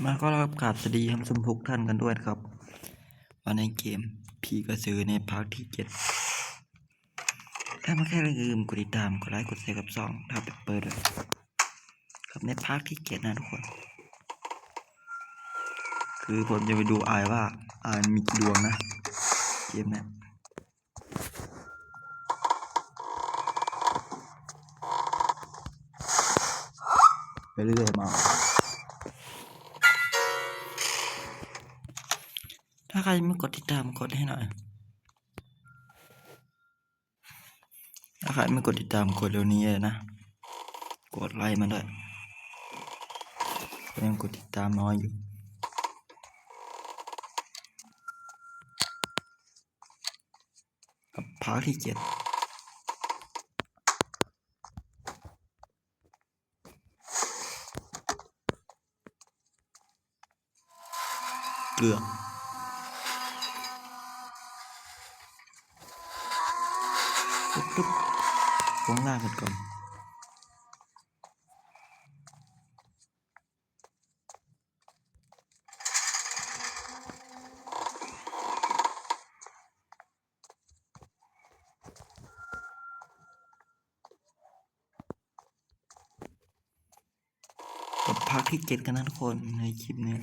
มาก็รับกราบสวัสดีท่านผู้ชมทุกท่านกันด้วยครับวันในเกมผีกระสือในพาร์ทที่7ถ้าไม่แค่ลืมกดติดตามกดไลค์กดแชร์กับช่องถ้าเปิดเลยครับในพาร์ทที่7นะทุกคนคือผมจะไปดูว่ามีกี่ดวงนะเกมนี้ไปเรื่อยมาถ้าใครไม่กดติดตามกดให้หน่อยถ้าใครไม่กดติดตามกดเดี๋ยวนี้เลยนะกดไลค์มาด้วยยังกดติดตามน้อยอยู่กับพาร์ทที่7เกลือตุ๊บวงล่างกันก่อนกับพาร์ทที่7กันนะทุกคนในคลิปนี้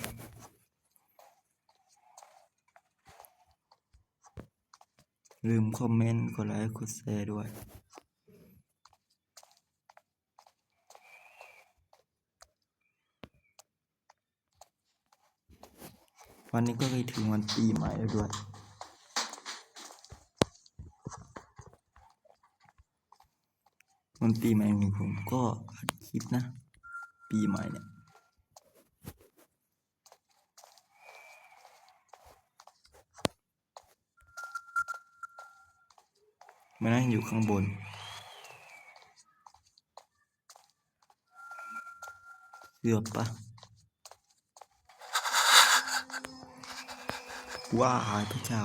ลืมคอมเมนต์กดไลค์กดแชร์ด้วยวันนี้ก็เลยถึงวันปีใหม่แล้วด้วยวันปีใหม่นี้ผมก็อัดคลิปนะปีใหม่เนี่ยมานั่งอยู่ข้างบนเกือบปะว่าหายพระเจ้า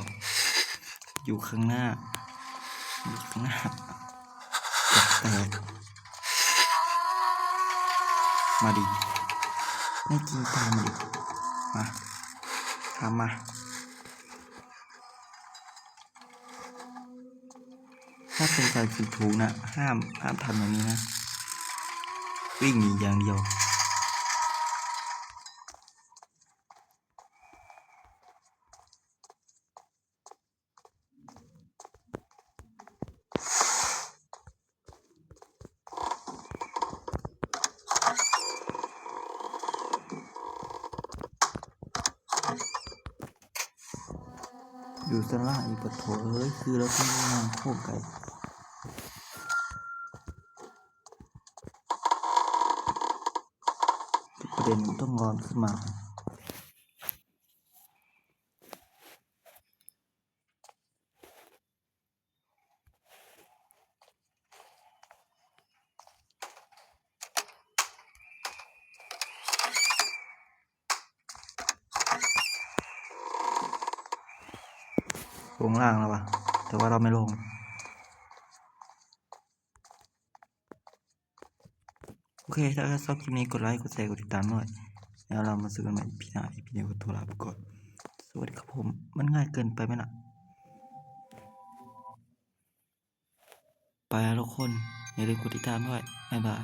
อยู่ข้างหน้าแตกมาดิไม่จริงตามมาดิมาทำมาถ้าเป็นการคิดถูกนะห้ามทำอย่างนี้นะวิ่งหนีอย่างเดียวอยู่สลาอีปะโถคือเราต้องนางโคกไก่ประเด็นต้องงอนขึ้นมาลงล่างแล้ววะแต่ว่าเราไม่ลงโอเคถ้าชอบคลิปนี้กดไลค์กดแชร์กดติดตามด้วยแล้วเรามาซื้อกันใหม่พี่หน้าพี่เดียวก็ตัวลาไปก่อนสวัสดีครับผมมันง่ายเกินไปไหมล่ะไปแล้วทุกคนอย่าลืมกดติดตามด้วยบ๊ายบาย